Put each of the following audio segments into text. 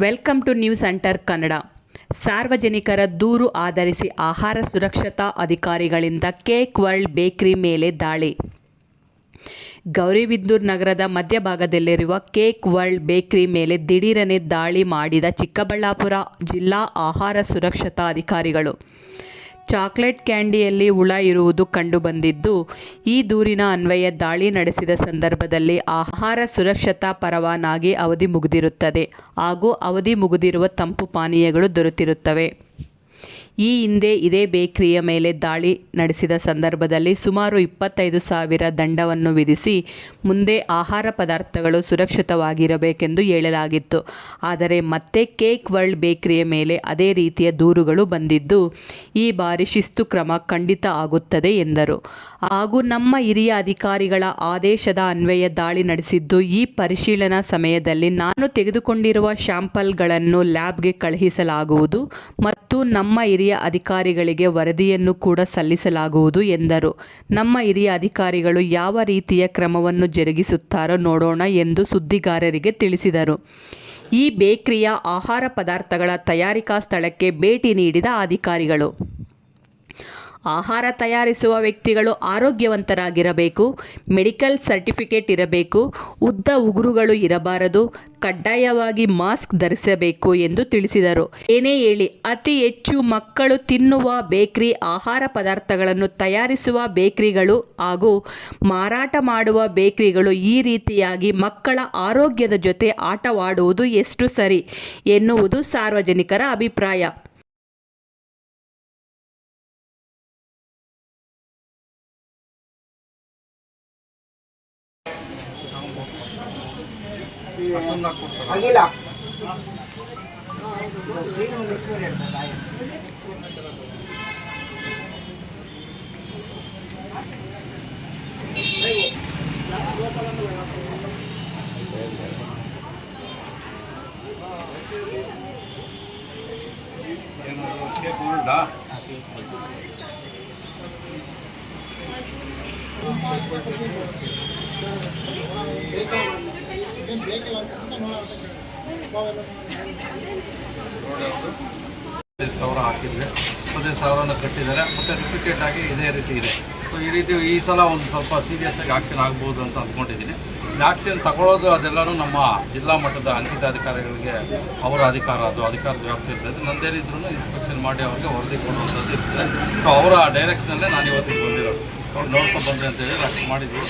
Welcome to news centre Kannada. ಸಾರ್ವಜನಿಕರ ದೂರು ಆಧರಿಸಿ ಆಹಾರ ಸುರಕ್ಷತಾ ಅಧಿಕಾರಿಗಳಿಂದ ಕೇಕ್ ವರ್ಲ್ಡ್ ಬೇಕರಿ ಮೇಲೆ ದಾಳಿ. ಗೌರಿಬಿದನೂರು ನಗರದ ಮಧ್ಯಭಾಗದಲ್ಲಿರುವ ಕೇಕ್ ವರ್ಲ್ಡ್ ಬೇಕರಿ ಮೇಲೆ ದಿಢೀರನೆ ದಾಳಿ ಮಾಡಿದ ಚಿಕ್ಕಬಳ್ಳಾಪುರ ಜಿಲ್ಲಾ ಆಹಾರ ಸುರಕ್ಷತಾ ಅಧಿಕಾರಿಗಳು. ಚಾಕ್ಲೇಟ್ ಕ್ಯಾಂಡಿಯಲ್ಲಿ ಹುಳ ಇರುವುದು ಕಂಡುಬಂದಿದ್ದು, ಈ ದೂರಿನ ಅನ್ವಯ ದಾಳಿ ನಡೆಸಿದ ಸಂದರ್ಭದಲ್ಲಿ ಆಹಾರ ಸುರಕ್ಷತಾ ಪರವಾನಗಿ ಅವಧಿ ಮುಗಿದಿರುತ್ತದೆ ಹಾಗೂ ಅವಧಿ ಮುಗಿದಿರುವ ತಂಪು ಪಾನೀಯಗಳು ದೊರೆತಿರುತ್ತವೆ. ಈ ಹಿಂದೆ ಇದೇ ಬೇಕರಿಯ ಮೇಲೆ ದಾಳಿ ನಡೆಸಿದ ಸಂದರ್ಭದಲ್ಲಿ ಸುಮಾರು 25,000 ದಂಡವನ್ನು ವಿಧಿಸಿ ಮುಂದೆ ಆಹಾರ ಪದಾರ್ಥಗಳು ಸುರಕ್ಷಿತವಾಗಿರಬೇಕೆಂದು ಹೇಳಲಾಗಿತ್ತು. ಆದರೆ ಮತ್ತೆ ಕೇಕ್ ವರ್ಲ್ಡ್ ಬೇಕರಿಯ ಮೇಲೆ ಅದೇ ರೀತಿಯ ದೂರುಗಳು ಬಂದಿದ್ದು, ಈ ಬಾರಿ ಶಿಸ್ತು ಕ್ರಮ ಖಂಡಿತ ಆಗುತ್ತದೆ ಎಂದರು. ಹಾಗೂ ನಮ್ಮ ಹಿರಿಯ ಅಧಿಕಾರಿಗಳ ಆದೇಶದ ಅನ್ವಯ ದಾಳಿ ನಡೆಸಿದ್ದು, ಈ ಪರಿಶೀಲನಾ ಸಮಯದಲ್ಲಿ ನಾನು ತೆಗೆದುಕೊಂಡಿರುವ ಶಾಂಪಲ್ಗಳನ್ನು ಲ್ಯಾಬ್ಗೆ ಕಳುಹಿಸಲಾಗುವುದು ಮತ್ತು ನಮ್ಮ ಹಿರಿಯ ಅಧಿಕಾರಿಗಳಿಗೆ ವರದಿಯನ್ನು ಕೂಡ ಸಲ್ಲಿಸಲಾಗುವುದು ಎಂದರು. ನಮ್ಮ ಹಿರಿಯ ಅಧಿಕಾರಿಗಳು ಯಾವ ರೀತಿಯ ಕ್ರಮವನ್ನು ಜರುಗಿಸುತ್ತಾರೋ ನೋಡೋಣ ಎಂದು ಸುದ್ದಿಗಾರರಿಗೆ ತಿಳಿಸಿದರು. ಈ ಬೇಕರಿಯ ಆಹಾರ ಪದಾರ್ಥಗಳ ತಯಾರಿಕಾ ಸ್ಥಳಕ್ಕೆ ಭೇಟಿ ನೀಡಿದ ಅಧಿಕಾರಿಗಳು, ಆಹಾರ ತಯಾರಿಸುವ ವ್ಯಕ್ತಿಗಳು ಆರೋಗ್ಯವಂತರಾಗಿರಬೇಕು, ಮೆಡಿಕಲ್ ಸರ್ಟಿಫಿಕೇಟ್ ಇರಬೇಕು, ಉದ್ದ ಉಗುರುಗಳು ಇರಬಾರದು, ಕಡ್ಡಾಯವಾಗಿ ಮಾಸ್ಕ್ ಧರಿಸಬೇಕು ಎಂದು ತಿಳಿಸಿದರು. ಏನೇ ಹೇಳಿ, ಅತಿ ಹೆಚ್ಚು ಮಕ್ಕಳು ತಿನ್ನುವ ಬೇಕರಿ ಆಹಾರ ಪದಾರ್ಥಗಳನ್ನು ತಯಾರಿಸುವ ಬೇಕರಿಗಳು ಹಾಗೂ ಮಾರಾಟ ಮಾಡುವ ಬೇಕರಿಗಳು ಈ ರೀತಿಯಾಗಿ ಮಕ್ಕಳ ಆರೋಗ್ಯದ ಜೊತೆ ಆಟವಾಡುವುದು ಎಷ್ಟು ಸರಿ ಎನ್ನುವುದು ಸಾರ್ವಜನಿಕರ ಅಭಿಪ್ರಾಯ. ಆಗಿಲ್ಲ ಸಾವಿರ ಹಾಕಿದರೆ 15,000 ಕಟ್ಟಿದ್ದಾರೆ ಮತ್ತು ರಿಪಿಟೇಟ್ ಆಗಿ ಇದೇ ರೀತಿ ಇದೆ. ಸೊ ಈ ರೀತಿ ಈ ಸಲ ಒಂದು ಸ್ವಲ್ಪ ಸೀರಿಯಸ್ ಆಗಿ ಆಕ್ಷನ್ ಆಗ್ಬೋದು ಅಂತ ಅಂದ್ಕೊಂಡಿದ್ದೀನಿ. ಆಕ್ಷನ್ ತಗೊಳ್ಳೋದು ಅದೆಲ್ಲನೂ ನಮ್ಮ ಜಿಲ್ಲಾ ಮಟ್ಟದ ಅಂಕಿತ ಅಧಿಕಾರಿಗಳಿಗೆ ಅವರ ಅಧಿಕಾರದ ವ್ಯಾಪ್ತಿ ಇರ್ತದೆ. ನಂದೇನಿದ್ರೂ ಇನ್ಸ್ಪೆಕ್ಷನ್ ಮಾಡಿ ಅವ್ರಿಗೆ ವರದಿ ಕೊಡುವಂಥದ್ದು ಇರ್ತದೆ. ಸೊ ಅವರ ಡೈರೆಕ್ಷನಲ್ಲೇ ನಾನು ಇವತ್ತಿಗೆ ಬಂದಿರೋದು. ಅವ್ರು ನೋಡ್ಕೊಂಡು ಬಂದ್ರಿ ಅಂತೇಳಿ ಅಷ್ಟು ಮಾಡಿದ್ವಿ.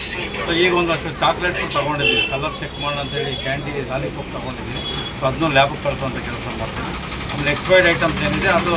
ಸೊ ಈಗ ಒಂದಷ್ಟು ಚಾಕ್ಲೇಟ್ಸು ತೊಗೊಂಡಿದ್ದೀವಿ, ಕಲರ್ ಚೆಕ್ ಮಾಡೋಣ ಅಂತೇಳಿ ಕ್ಯಾಂಡಿ ಲಾಲಿಪಾಪ್ ತೊಗೊಂಡಿದ್ದೀವಿ. ಸೊ ಅದನ್ನೂ ಲ್ಯಾಬಿಗೆ ಕಳಿಸೋವಂಥ ಕೆಲಸ ಮಾಡ್ತೀವಿ. ಆಮೇಲೆ ಎಕ್ಸ್ಪೈರ್ಡ್ ಐಟಮ್ಸ್ ಏನಿದೆ ಅದು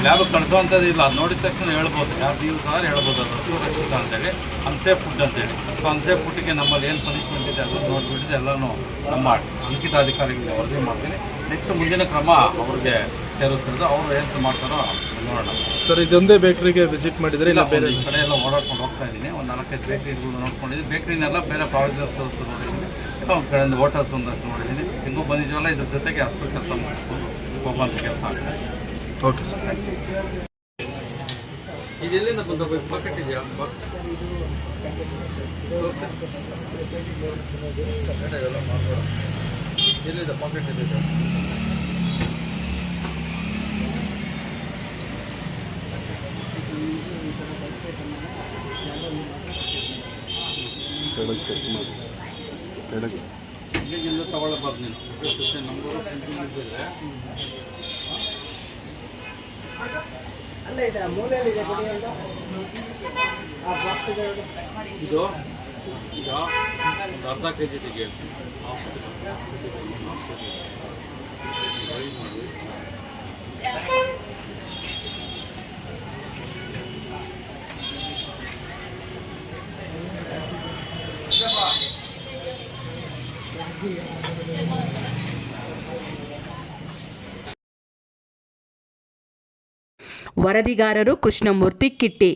ಲ್ಯಾಬಿಗೆ ಕಳಿಸೋವಂಥದ್ದು ಇಲ್ಲ, ಅದು ನೋಡಿದ ತಕ್ಷಣ ಹೇಳ್ಬೋದು, ಯಾರು ಯೂಸ್ ಆದರೆ ಹೇಳ್ಬೋದು ಅದು ಸುರಕ್ಷಿತ ಅಂತೇಳಿ, ಅನ್ಸೇಫ್ ಫುಡ್ ಅಂತೇಳಿ. ಸೊ ಅನ್ಸೇಫ್ ಫುಡ್ಡಿಗೆ ನಮ್ಮಲ್ಲಿ ಏನು ಪನಿಷ್ಮೆಂಟ್ ಇದೆ ಅದನ್ನು ನೋಡಿಬಿಟ್ಟಿದೆ ಎಲ್ಲನೂ ನಮ್ಮ ಅಂಕಿತ ಅಧಿಕಾರಿಗಳಿಗೆ ವರದಿ ಮಾಡ್ತೀನಿ. ನೆಕ್ಸ್ಟ್ ಮುಂದಿನ ಕ್ರಮ ಅವ್ರಿಗೆ ಸೇರುತ್ತಿರೋದು, ಅವರು ಏನು ಮಾಡ್ತಾರೋ ನೋಡೋಣ. ಸರ್, ಇದೊಂದೇ ಬೇಕ್ರಿಗೆ ವಿಸಿಟ್ ಮಾಡಿದರೆ ಇಲ್ಲ ಬೇರೆ ಈ ಕಡೆ ಎಲ್ಲ ಓಡಾಡ್ಕೊಂಡು ಹೋಗ್ತಾ ಇದ್ದೀನಿ. ಒಂದು 4-5 ಬೇಕ್ರಿಗಳು ನೋಡ್ಕೊಂಡಿದ್ದೀನಿ. ಬೇಕ್ರಿನೆಲ್ಲ ಬೇರೆ ಪ್ರಾವಿಷನ್ ಸ್ಟೋರ್ಸ್ ನೋಡಿದ್ದೀನಿ, ಒಂದು ಕಡೆ ಹೋಟೆಲ್ಸ್ ಒಂದಷ್ಟು ನೋಡಿದ್ದೀನಿ. ಹೆಂಗೂ ಬಂದಿದ್ದೀವಲ್ಲ, ಇದ್ರ ಜೊತೆಗೆ ಅಷ್ಟು ಕೆಲಸ ಮುಗಿಸ್ಕೊಂಡು ಹೋಗುವಂಥ ಕೆಲಸ ಆಗ್ತದೆ. Okay sir, thank you. ಇದೆಲ್ಲಿಂದ ಬಂದ ಪಾಕೆಟ್ ಇದೆಯಾ ಬಾಕ್ಸ್? ಎಲ್ಲಿದೆ ಪಾಕೆಟ್ ಇದೆ ಸರ್? ಇಲ್ಲಿಂದ ತಗೊಳ್ಳಬಾರ್ದು ನೀನು. ನಂಬರು ಇದ್ದರೆ ಇದು ಈಗ ಅರ್ಧ ಕೆಜಿ ತೆಗೆ ವರದಿಗಾರರು ಕೃಷ್ಣಮೂರ್ತಿ ಕಿಟ್ಟಿ.